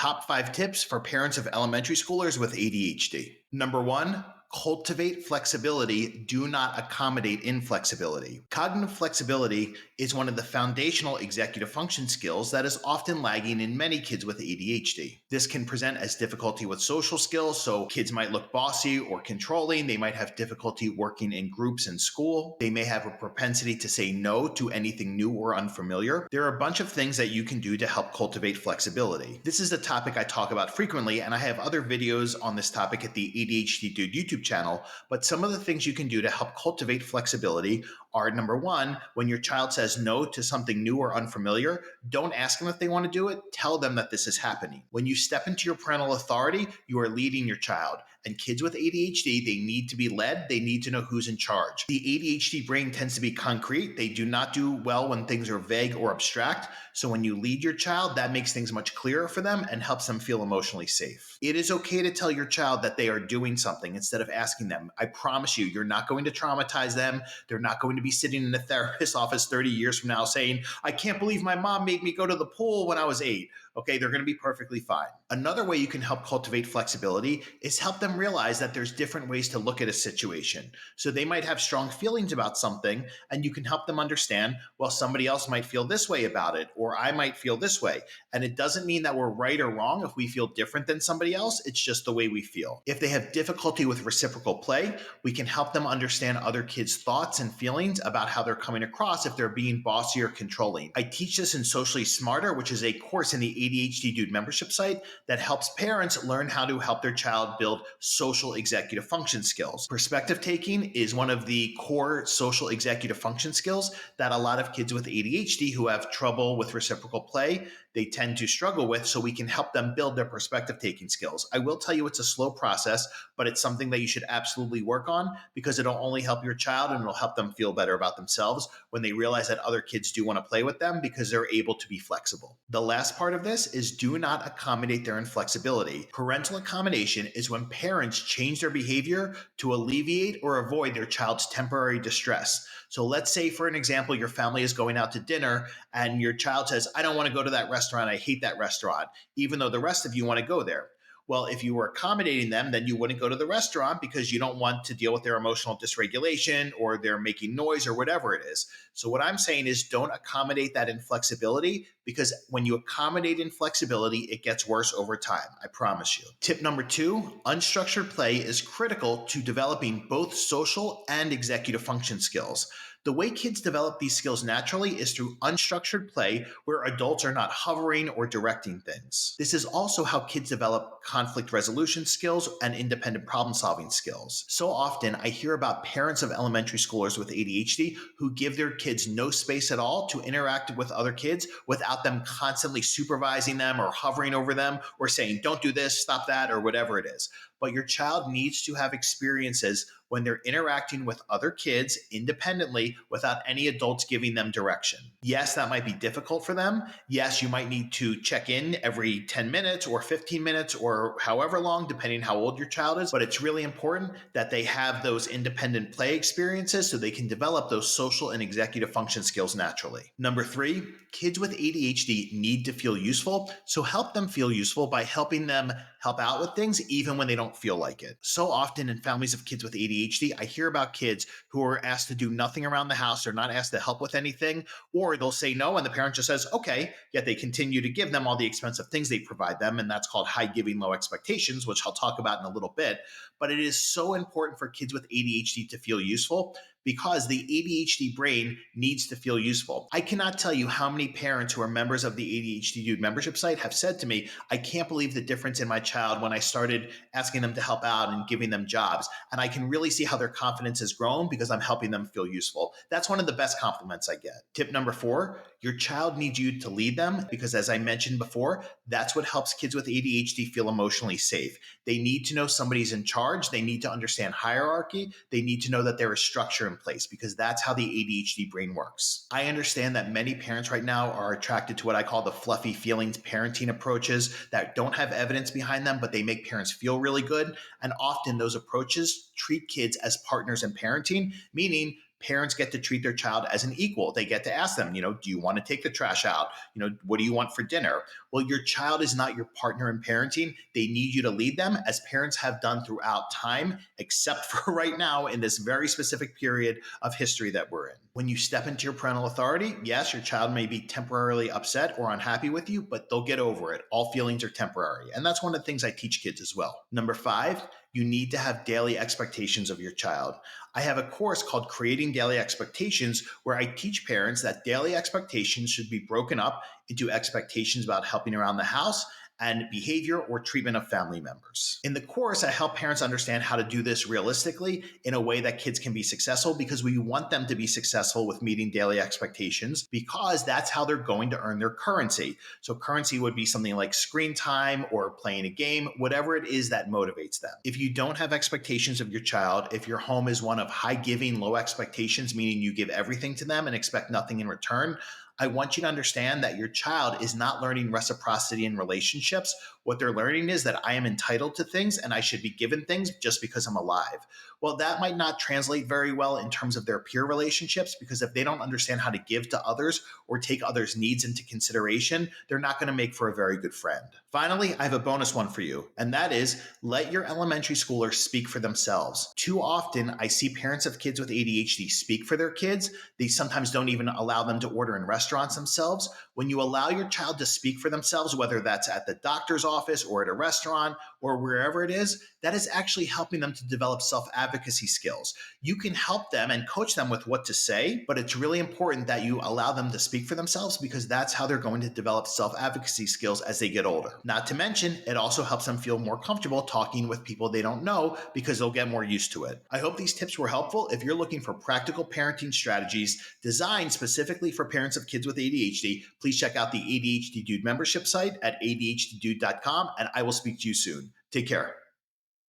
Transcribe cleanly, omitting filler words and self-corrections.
top 5 tips for parents of elementary schoolers with ADHD. Number 1, cultivate flexibility, do not accommodate inflexibility. Cognitive flexibility is one of the foundational executive function skills that is often lagging in many kids with ADHD. This can present as difficulty with social skills, so kids might look bossy or controlling. They might have difficulty working in groups in school. They may have a propensity to say no to anything new or unfamiliar. There are a bunch of things that you can do to help cultivate flexibility. This is a topic I talk about frequently, and I have other videos on this topic at the ADHD Dude YouTube channel, but some of the things you can do to help cultivate flexibility are, number 1, when your child says no to something new or unfamiliar, don't ask them if they want to do it, tell them that this is happening. When you step into your parental authority, you are leading your child. And kids with ADHD, they need to be led. They need to know who's in charge. The ADHD brain tends to be concrete. They do not do well when things are vague or abstract. So when you lead your child, that makes things much clearer for them and helps them feel emotionally safe. It is okay to tell your child that they are doing something instead of asking them. I promise you, you're not going to traumatize them. They're not going to be sitting in a therapist's office 30 years from now saying, I can't believe my mom made me go to the pool when I was 8. Okay, they're going to be perfectly fine. Another way you can help cultivate flexibility is help them realize that there's different ways to look at a situation. So they might have strong feelings about something, and you can help them understand, well, somebody else might feel this way about it, or I might feel this way. And it doesn't mean that we're right or wrong if we feel different than somebody else. It's just the way we feel. If they have difficulty with reciprocal play, we can help them understand other kids' thoughts and feelings about how they're coming across if they're being bossy or controlling. I teach this in Socially Smarter, which is a course in the ADHD Dude membership site that helps parents learn how to help their child build social executive function skills. Perspective taking is one of the core social executive function skills that a lot of kids with ADHD who have trouble with reciprocal play, they tend to struggle with, so we can help them build their perspective taking skills. I will tell you it's a slow process, but it's something that you should absolutely work on because it'll only help your child and it'll help them feel better about themselves when they realize that other kids do want to play with them because they're able to be flexible. The last part of this is do not accommodate their inflexibility. Parental accommodation is when parents change their behavior to alleviate or avoid their child's temporary distress. So let's say, for an example, your family is going out to dinner and your child says, I don't want to go to that restaurant. I hate that restaurant, even though the rest of you want to go there. Well, if you were accommodating them, then you wouldn't go to the restaurant because you don't want to deal with their emotional dysregulation or they're making noise or whatever it is. So what I'm saying is don't accommodate that inflexibility, because when you accommodate inflexibility, it gets worse over time. I promise you. Tip number 2, unstructured play is critical to developing both social and executive function skills. The way kids develop these skills naturally is through unstructured play where adults are not hovering or directing things. This is also how kids develop conflict resolution skills and independent problem-solving skills. So often I hear about parents of elementary schoolers with ADHD who give their kids no space at all to interact with other kids without them constantly supervising them or hovering over them or saying, don't do this, stop that, or whatever it is. But your child needs to have experiences when they're interacting with other kids independently without any adults giving them direction. Yes, that might be difficult for them. Yes, you might need to check in every 10 minutes or 15 minutes or however long, depending how old your child is. But it's really important that they have those independent play experiences so they can develop those social and executive function skills naturally. Number 3, kids with ADHD need to feel useful. So help them feel useful by helping them help out with things even when they don't feel like it. So often in families of kids with ADHD, I hear about kids who are asked to do nothing around the house. They're not asked to help with anything, or they'll say no and the parent just says, okay, yet they continue to give them all the expensive things they provide them. And that's called high giving, low expectations, which I'll talk about in a little bit. But it is so important for kids with ADHD to feel useful because the ADHD brain needs to feel useful. I cannot tell you how many parents who are members of the ADHD Dude membership site have said to me, I can't believe the difference in my child when I started asking them to help out and giving them jobs. And I can really see how their confidence has grown because I'm helping them feel useful. That's one of the best compliments I get. Tip number 4, your child needs you to lead them because, as I mentioned before, that's what helps kids with ADHD feel emotionally safe. They need to know somebody's in charge. They need to understand hierarchy. They need to know that there is structure in place because that's how the ADHD brain works. I understand that many parents right now are attracted to what I call the fluffy feelings parenting approaches that don't have evidence behind them, but they make parents feel really good. And often those approaches treat kids as partners in parenting, meaning parents get to treat their child as an equal. They get to ask them, do you want to take the trash out? What do you want for dinner? Well, your child is not your partner in parenting. They need you to lead them, as parents have done throughout time, except for right now in this very specific period of history that we're in. When you step into your parental authority, yes, your child may be temporarily upset or unhappy with you, but they'll get over it. All feelings are temporary. And that's one of the things I teach kids as well. Number 5, you need to have daily expectations of your child. I have a course called Creating Daily Expectations where I teach parents that daily expectations should be broken up into expectations about helping around the house and behavior or treatment of family members. In the course, I help parents understand how to do this realistically in a way that kids can be successful, because we want them to be successful with meeting daily expectations, because that's how they're going to earn their currency. So currency would be something like screen time or playing a game, whatever it is that motivates them. If you don't have expectations of your child, if your home is one of high giving, low expectations, meaning you give everything to them and expect nothing in return, I want you to understand that your child is not learning reciprocity in relationships. What they're learning is that I am entitled to things and I should be given things just because I'm alive. Well, that might not translate very well in terms of their peer relationships, because if they don't understand how to give to others or take others' needs into consideration, they're not going to make for a very good friend. Finally, I have a bonus one for you, and that is let your elementary schoolers speak for themselves. Too often, I see parents of kids with ADHD speak for their kids. They sometimes don't even allow them to order in restaurants themselves. When you allow your child to speak for themselves, whether that's at the doctor's office or at a restaurant or wherever it is, that is actually helping them to develop self-advocacy skills. You can help them and coach them with what to say, but it's really important that you allow them to speak for themselves, because that's how they're going to develop self-advocacy skills as they get older. Not to mention, it also helps them feel more comfortable talking with people they don't know, because they'll get more used to it. I hope these tips were helpful. If you're looking for practical parenting strategies designed specifically for parents of kids with ADHD, please check out the ADHD Dude membership site at adhddude.com, and I will speak to you soon. Take care.